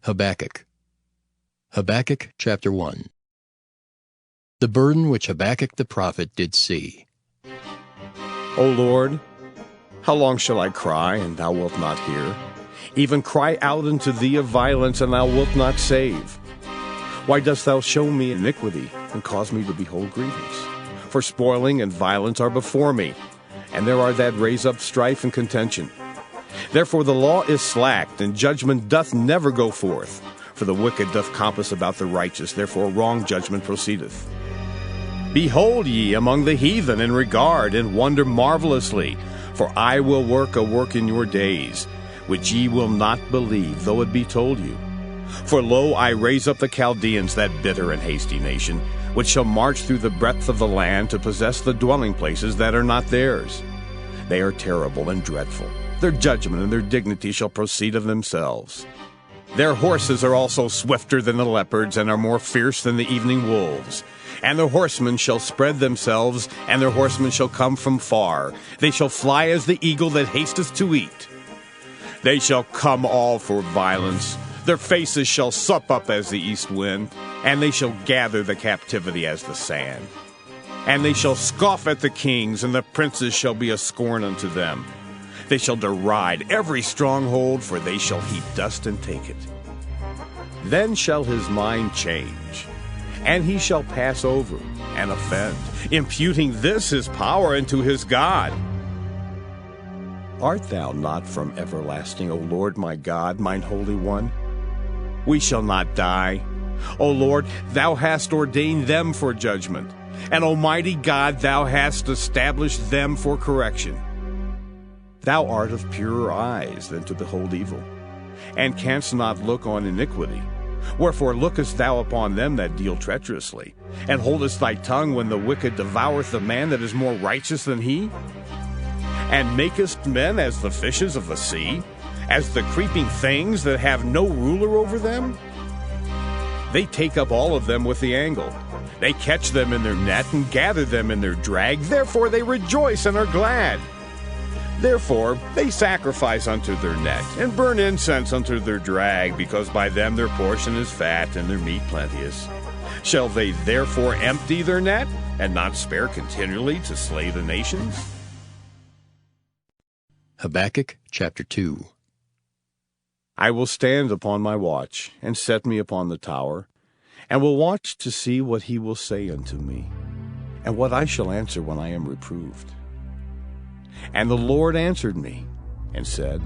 Habakkuk. Habakkuk chapter 1. The burden which Habakkuk the prophet did see. O Lord, how long shall I cry, and thou wilt not hear? Even cry out unto thee of violence, and thou wilt not save. Why dost thou show me iniquity, and cause me to behold grievance? For spoiling and violence are before me, and there are that raise up strife and contention. Therefore the law is slacked, and judgment doth never go forth. For the wicked doth compass about the righteous, therefore wrong judgment proceedeth. Behold ye among the heathen, and regard, and wonder marvelously. For I will work a work in your days, which ye will not believe, though it be told you. For lo, I raise up the Chaldeans, that bitter and hasty nation, which shall march through the breadth of the land to possess the dwelling places that are not theirs. They are terrible and dreadful. Their judgment and their dignity shall proceed of themselves. Their horses are also swifter than the leopards, and are more fierce than the evening wolves. And their horsemen shall spread themselves, and their horsemen shall come from far. They shall fly as the eagle that hasteth to eat. They shall come all for violence. Their faces shall sup up as the east wind, and they shall gather the captivity as the sand. And they shall scoff at the kings, and the princes shall be a scorn unto them. They shall deride every stronghold, for they shall heap dust and take it. Then shall his mind change, and he shall pass over and offend, imputing this his power unto his God. Art thou not from everlasting, O Lord my God, mine Holy One? We shall not die. O Lord, thou hast ordained them for judgment, and Almighty God, thou hast established them for correction. Thou art of purer eyes than to behold evil, and canst not look on iniquity. Wherefore lookest thou upon them that deal treacherously, and holdest thy tongue when the wicked devoureth the man that is more righteous than he? And makest men as the fishes of the sea, as the creeping things that have no ruler over them? They take up all of them with the angle. They catch them in their net, and gather them in their drag. Therefore they rejoice and are glad. Therefore they sacrifice unto their net, and burn incense unto their drag, because by them their portion is fat, and their meat plenteous. Shall they therefore empty their net, and not spare continually to slay the nations? Habakkuk chapter 2. I will stand upon my watch, and set me upon the tower, and will watch to see what he will say unto me, and what I shall answer when I am reproved. And the Lord answered me, and said,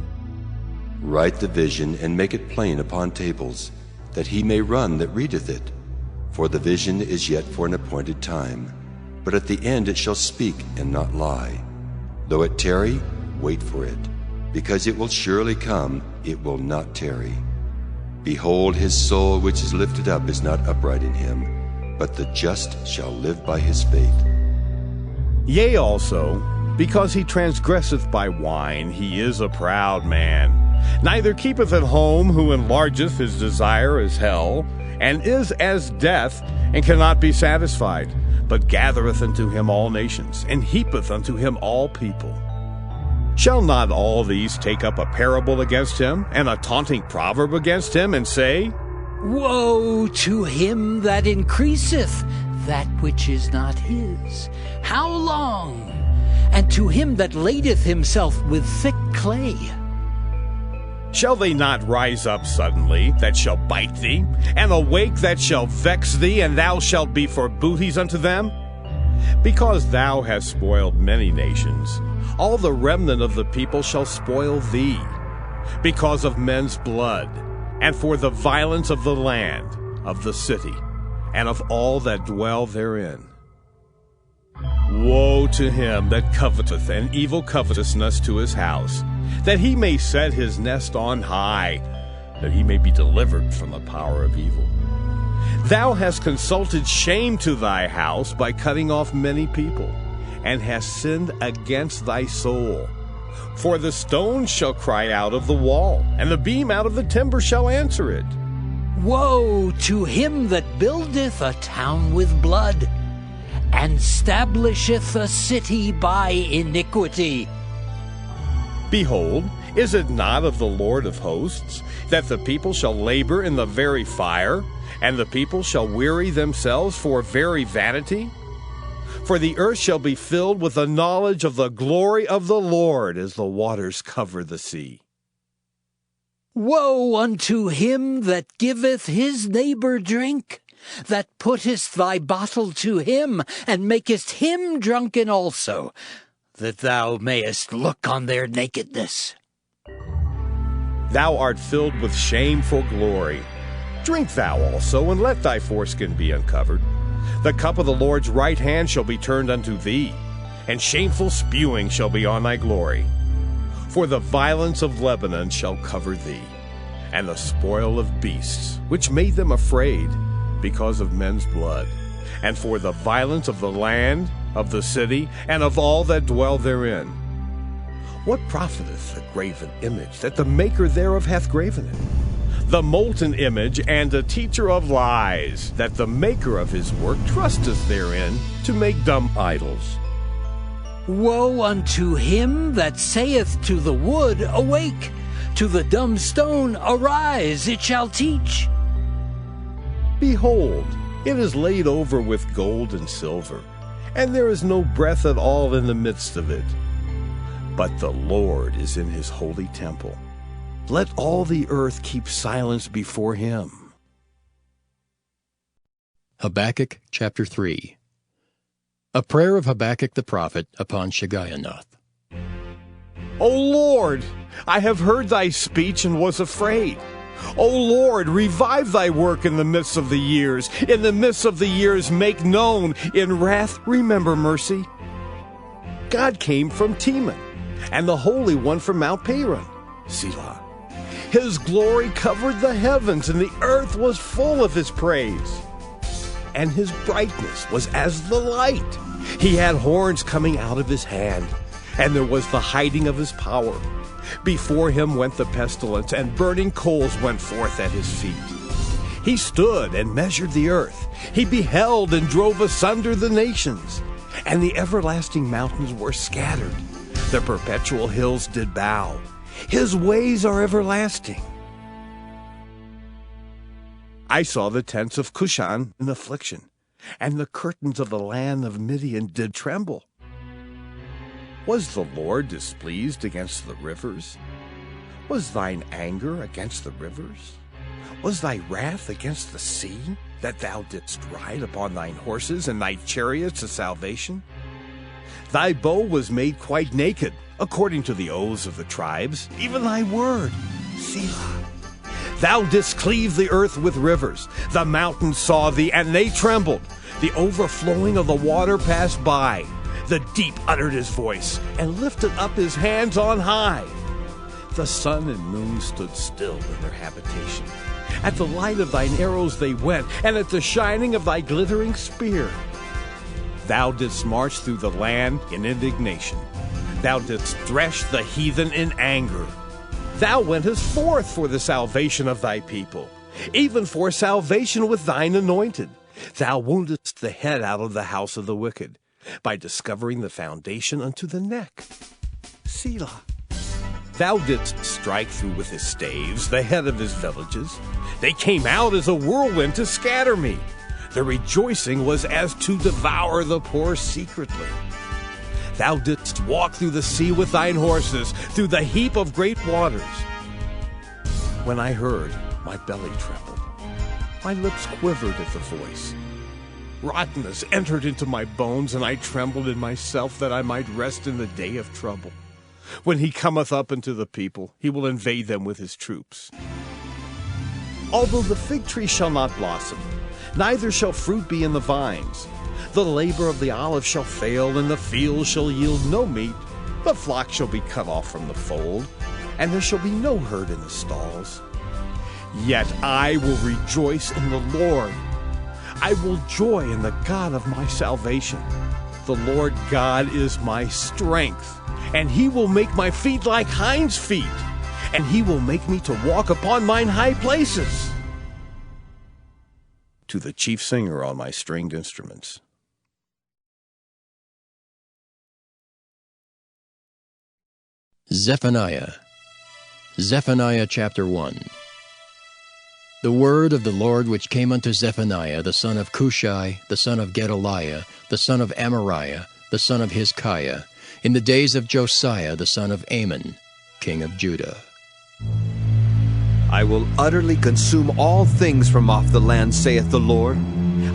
Write the vision, and make it plain upon tables, that he may run that readeth it. For the vision is yet for an appointed time, but at the end it shall speak and not lie. Though it tarry, wait for it, because it will surely come, it will not tarry. Behold, his soul which is lifted up is not upright in him, but the just shall live by his faith. Yea, also, because he transgresseth by wine, he is a proud man. Neither keepeth at home, who enlargeth his desire as hell, and is as death, and cannot be satisfied, but gathereth unto him all nations, and heapeth unto him all people. Shall not all these take up a parable against him, and a taunting proverb against him, and say, Woe to him that increaseth that which is not his! How long? And to him that ladeth himself with thick clay. Shall they not rise up suddenly, that shall bite thee, and awake that shall vex thee, and thou shalt be for booties unto them? Because thou hast spoiled many nations, all the remnant of the people shall spoil thee, because of men's blood, and for the violence of the land, of the city, and of all that dwell therein. Woe to him that coveteth an evil covetousness to his house, that he may set his nest on high, that he may be delivered from the power of evil. Thou hast consulted shame to thy house by cutting off many people, and hast sinned against thy soul. For the stone shall cry out of the wall, and the beam out of the timber shall answer it. Woe to him that buildeth a town with blood, and stablisheth a city by iniquity. Behold, Is it not of the Lord of hosts, that the people shall labor in the very fire, and the people shall weary themselves for very vanity? For the earth shall be filled with the knowledge of the glory of the Lord as the waters cover the sea. Woe unto him that giveth his neighbor drink, that puttest thy bottle to him, and makest him drunken also, that thou mayest look on their nakedness. Thou art filled with shame for glory. Drink thou also, and let thy foreskin be uncovered. The cup of the Lord's right hand shall be turned unto thee, and shameful spewing shall be on thy glory. For the violence of Lebanon shall cover thee, and the spoil of beasts, which made them afraid, because of men's blood, and for the violence of the land, of the city, and of all that dwell therein. What profiteth a graven image, that the maker thereof hath graven it? The molten image and a teacher of lies, that the maker of his work trusteth therein to make dumb idols. Woe unto him that saith to the wood, Awake! To the dumb stone, Arise, it shall teach. Behold, it is laid over with gold and silver, and there is no breath at all in the midst of it. But the Lord is in his holy temple. Let all the earth keep silence before him. Habakkuk chapter 3. A prayer of Habakkuk the prophet upon Shigionoth. O Lord, I have heard thy speech and was afraid. O Lord, revive thy work in the midst of the years. In the midst of the years make known. In wrath remember mercy. God came from Teman, and the Holy One from Mount Paran. Selah. His glory covered the heavens, and the earth was full of his praise. And his brightness was as the light. He had horns coming out of his hand, and there was the hiding of his power. Before him went the pestilence, and burning coals went forth at his feet. He stood and measured the earth. He beheld and drove asunder the nations. And the everlasting mountains were scattered. The perpetual hills did bow. His ways are everlasting. I saw the tents of Cushan in affliction, and the curtains of the land of Midian did tremble. Was the Lord displeased against the rivers? Was thine anger against the rivers? Was thy wrath against the sea, that thou didst ride upon thine horses and thy chariots of salvation? Thy bow was made quite naked, according to the oaths of the tribes, even thy word, Selah. Thou didst cleave the earth with rivers. The mountains saw thee, and they trembled. The overflowing of the water passed by. The deep uttered his voice, and lifted up his hands on high. The sun and moon stood still in their habitation. At the light of thine arrows they went, and at the shining of thy glittering spear. Thou didst march through the land in indignation. Thou didst thresh the heathen in anger. Thou wentest forth for the salvation of thy people, even for salvation with thine anointed. Thou woundedst the head out of the house of the wicked, by discovering the foundation unto the neck. Selah. Thou didst strike through with his staves the head of his villages. They came out as a whirlwind to scatter me. The rejoicing was as to devour the poor secretly. Thou didst walk through the sea with thine horses, through the heap of great waters. When I heard, my belly trembled. My lips quivered at the voice. Rottenness entered into my bones, and I trembled in myself that I might rest in the day of trouble. When he cometh up unto the people, he will invade them with his troops. Although the fig tree shall not blossom, neither shall fruit be in the vines, the labor of the olive shall fail, and the field shall yield no meat. The flock shall be cut off from the fold, and there shall be no herd in the stalls. Yet I will rejoice in the Lord. I will joy in the God of my salvation. The Lord God is my strength, and he will make my feet like hinds' feet, and he will make me to walk upon mine high places. To the chief singer on my stringed instruments. Zephaniah Zephaniah chapter 1. The word of the Lord which came unto Zephaniah the son of Cushai, the son of Gedaliah, the son of Amariah, the son of Hizkiah, in the days of Josiah the son of Amon, king of Judah. I will utterly consume all things from off the land, saith the Lord.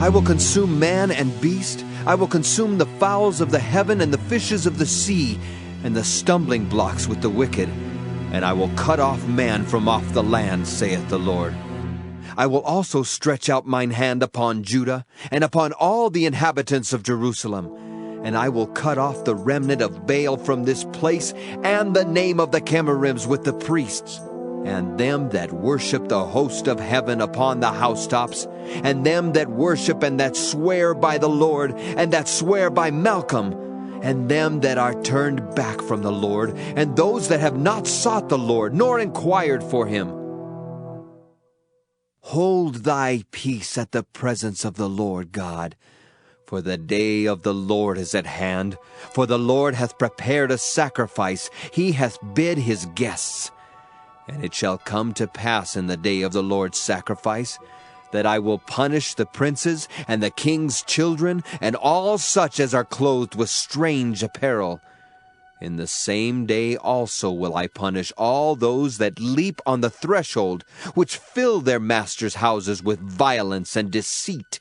I will consume man and beast. I will consume the fowls of the heaven and the fishes of the sea, and the stumbling blocks with the wicked. And I will cut off man from off the land, saith the Lord. I will also stretch out mine hand upon Judah, and upon all the inhabitants of Jerusalem. And I will cut off the remnant of Baal from this place, and the name of the Chemarims with the priests, and them that worship the host of heaven upon the housetops, and them that worship and that swear by the Lord, and that swear by Malcolm, and them that are turned back from the Lord, and those that have not sought the Lord, nor inquired for him. Hold thy peace at the presence of the Lord God, for the day of the Lord is at hand. For the Lord hath prepared a sacrifice, he hath bid his guests. And it shall come to pass in the day of the Lord's sacrifice, that I will punish the princes and the king's children, and all such as are clothed with strange apparel. In the same day also will I punish all those that leap on the threshold, which fill their masters' houses with violence and deceit.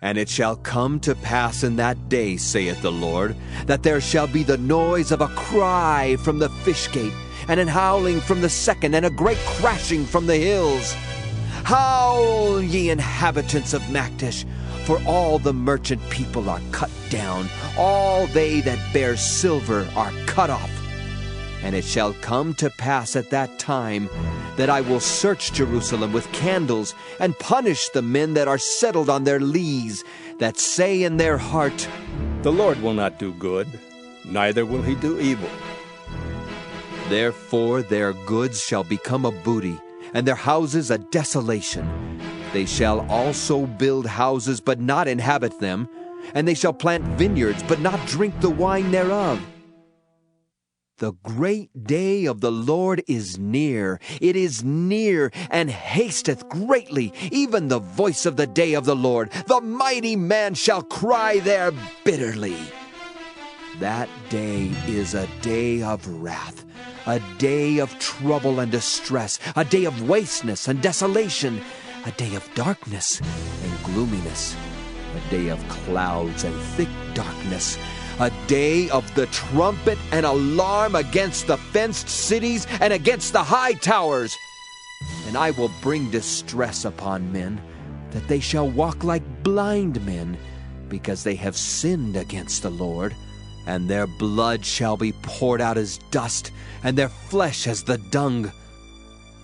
And it shall come to pass in that day, saith the Lord, that there shall be the noise of a cry from the fish gate, and an howling from the second, and a great crashing from the hills. Howl, ye inhabitants of Maktesh, for all the merchant people are cut down, all they that bear silver are cut off. And it shall come to pass at that time that I will search Jerusalem with candles, and punish the men that are settled on their lees, that say in their heart, The Lord will not do good, neither will he do evil. Therefore their goods shall become a booty, and their houses a desolation. They shall also build houses, but not inhabit them, and they shall plant vineyards, but not drink the wine thereof. The great day of the Lord is near. It is near, and hasteth greatly, even the voice of the day of the Lord. The mighty man shall cry there bitterly. That day is a day of wrath, a day of trouble and distress, a day of wasteness and desolation, a day of darkness and gloominess, a day of clouds and thick darkness, a day of the trumpet and alarm against the fenced cities and against the high towers. And I will bring distress upon men, that they shall walk like blind men, because they have sinned against the Lord. And their blood shall be poured out as dust, and their flesh as the dung.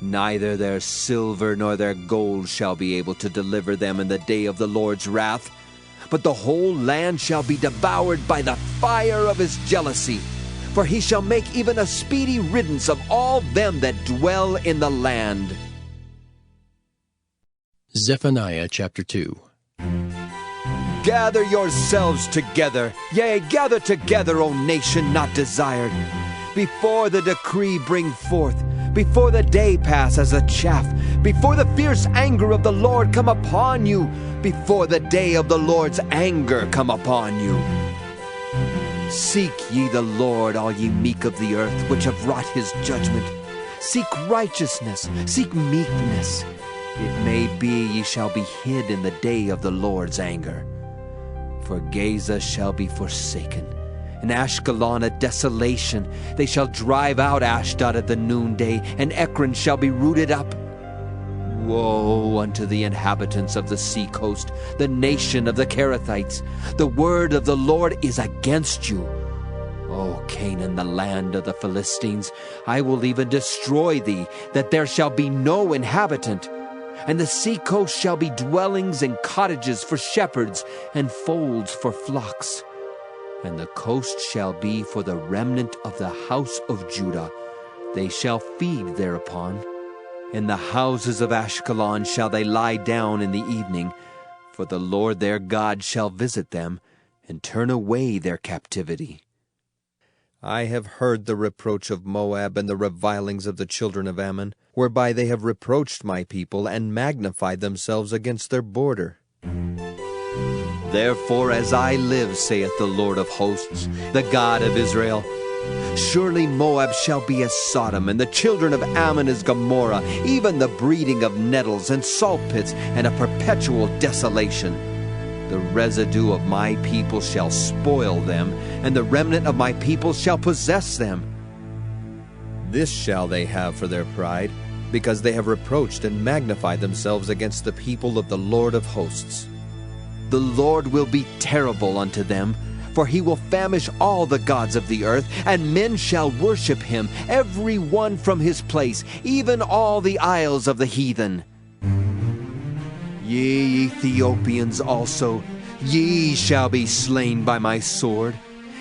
Neither their silver nor their gold shall be able to deliver them in the day of the Lord's wrath. But the whole land shall be devoured by the fire of his jealousy. For he shall make even a speedy riddance of all them that dwell in the land. Zephaniah chapter 2. Gather yourselves together, yea, gather together, O nation not desired. Before the decree bring forth, before the day pass as a chaff, before the fierce anger of the Lord come upon you, before the day of the Lord's anger come upon you. Seek ye the Lord, all ye meek of the earth, which have wrought his judgment. Seek righteousness, seek meekness. It may be ye shall be hid in the day of the Lord's anger. For Gaza shall be forsaken, and Ashkelon a desolation. They shall drive out Ashdod at the noonday, and Ekron shall be rooted up. Woe unto the inhabitants of the sea coast, the nation of the Kerethites. The word of the Lord is against you. O Canaan, the land of the Philistines, I will even destroy thee, that there shall be no inhabitant. And the sea coast shall be dwellings and cottages for shepherds, and folds for flocks. And the coast shall be for the remnant of the house of Judah. They shall feed thereupon. In the houses of Ashkelon shall they lie down in the evening, for the Lord their God shall visit them, and turn away their captivity. I have heard the reproach of Moab and the revilings of the children of Ammon, whereby they have reproached my people and magnified themselves against their border. Therefore, as I live, saith the Lord of hosts, the God of Israel, surely Moab shall be as Sodom, and the children of Ammon as Gomorrah, even the breeding of nettles and salt pits, and a perpetual desolation. The residue of my people shall spoil them, and the remnant of my people shall possess them. This shall they have for their pride, because they have reproached and magnified themselves against the people of the Lord of hosts. The Lord will be terrible unto them, for he will famish all the gods of the earth, and men shall worship him, every one from his place, even all the isles of the heathen. Ye Ethiopians also, ye shall be slain by my sword.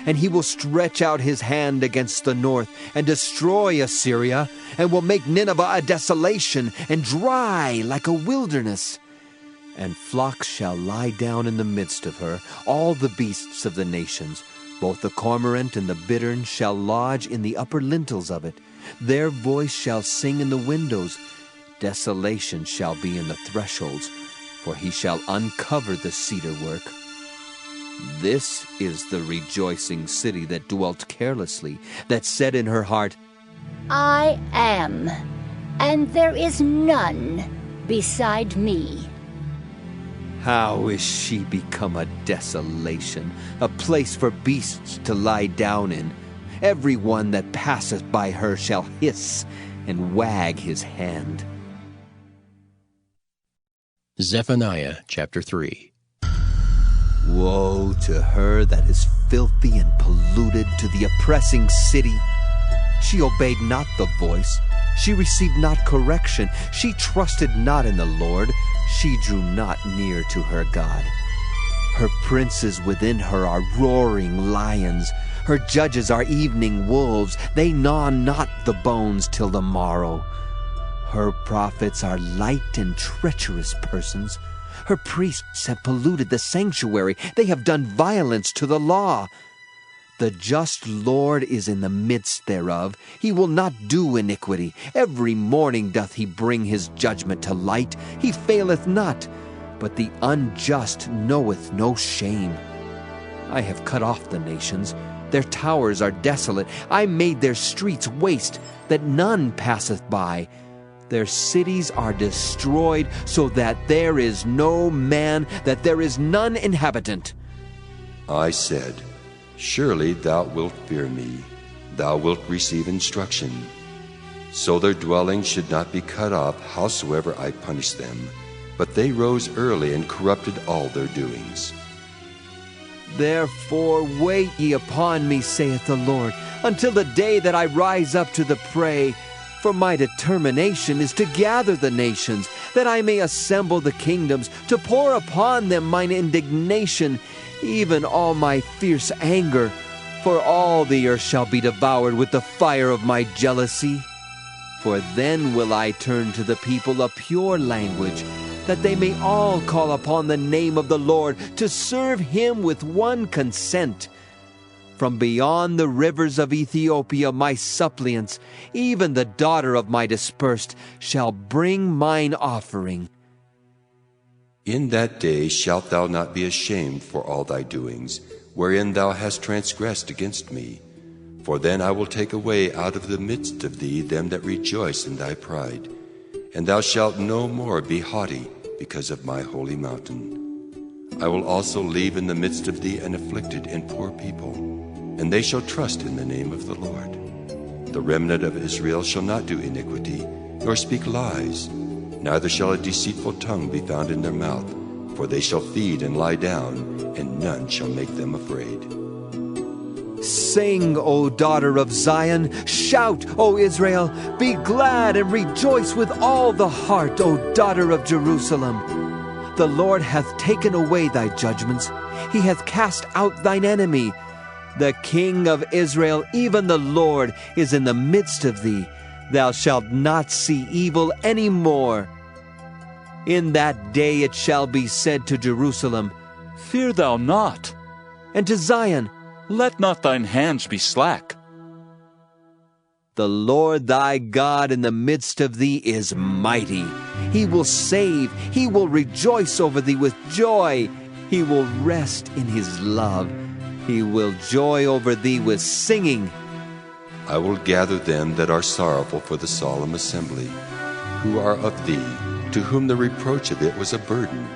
And he will stretch out his hand against the north, and destroy Assyria, and will make Nineveh a desolation, and dry like a wilderness. And flocks shall lie down in the midst of her, all the beasts of the nations. Both the cormorant and the bittern shall lodge in the upper lintels of it. Their voice shall sing in the windows. Desolation shall be in the thresholds, for he shall uncover the cedar work. This is the rejoicing city that dwelt carelessly, that said in her heart, I am, and there is none beside me. How is she become a desolation, a place for beasts to lie down in? Every one that passeth by her shall hiss and wag his hand. Zephaniah chapter 3. Woe to her that is filthy and polluted, to the oppressing city. She obeyed not the voice, she received not correction, she trusted not in the Lord, she drew not near to her God. Her princes within her are roaring lions, her judges are evening wolves, they gnaw not the bones till the morrow. Her prophets are light and treacherous persons. Her priests have polluted the sanctuary. They have done violence to the law. The just Lord is in the midst thereof. He will not do iniquity. Every morning doth he bring his judgment to light. He faileth not. But the unjust knoweth no shame. I have cut off the nations. Their towers are desolate. I made their streets waste, that none passeth by. Their cities are destroyed, so that there is no man, that there is none inhabitant. I said, Surely thou wilt fear me, thou wilt receive instruction. So their dwellings should not be cut off, howsoever I punish them. But they rose early and corrupted all their doings. Therefore wait ye upon me, saith the Lord, until the day that I rise up to the prey. For my determination is to gather the nations, that I may assemble the kingdoms, to pour upon them mine indignation, even all my fierce anger. For all the earth shall be devoured with the fire of my jealousy. For then will I turn to the people a pure language, that they may all call upon the name of the Lord, to serve him with one consent. From beyond the rivers of Ethiopia my suppliants, even the daughter of my dispersed, shall bring mine offering. In that day shalt thou not be ashamed for all thy doings, wherein thou hast transgressed against me. For then I will take away out of the midst of thee them that rejoice in thy pride, and thou shalt no more be haughty because of my holy mountain. I will also leave in the midst of thee an afflicted and poor people, and they shall trust in the name of the Lord. The remnant of Israel shall not do iniquity, nor speak lies, neither shall a deceitful tongue be found in their mouth, for they shall feed and lie down, and none shall make them afraid. Sing, O daughter of Zion, shout, O Israel, be glad and rejoice with all the heart, O daughter of Jerusalem. The Lord hath taken away thy judgments, he hath cast out thine enemy. The King of Israel, even the Lord, is in the midst of thee. Thou shalt not see evil any more. In that day it shall be said to Jerusalem, Fear thou not, and to Zion, let not thine hands be slack. The Lord thy God in the midst of thee is mighty. He will save. He will rejoice over thee with joy. He will rest in his love. He will joy over thee with singing. I will gather them that are sorrowful for the solemn assembly, who are of thee, to whom the reproach of it was a burden.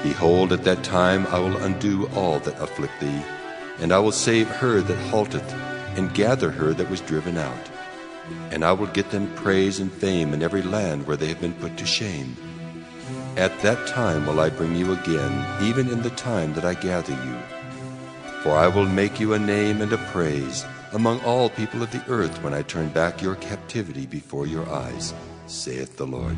Behold, at that time I will undo all that afflict thee, and I will save her that halteth, and gather her that was driven out. And I will get them praise and fame in every land where they have been put to shame. At that time will I bring you again, even in the time that I gather you. For I will make you a name and a praise among all people of the earth when I turn back your captivity before your eyes, saith the Lord.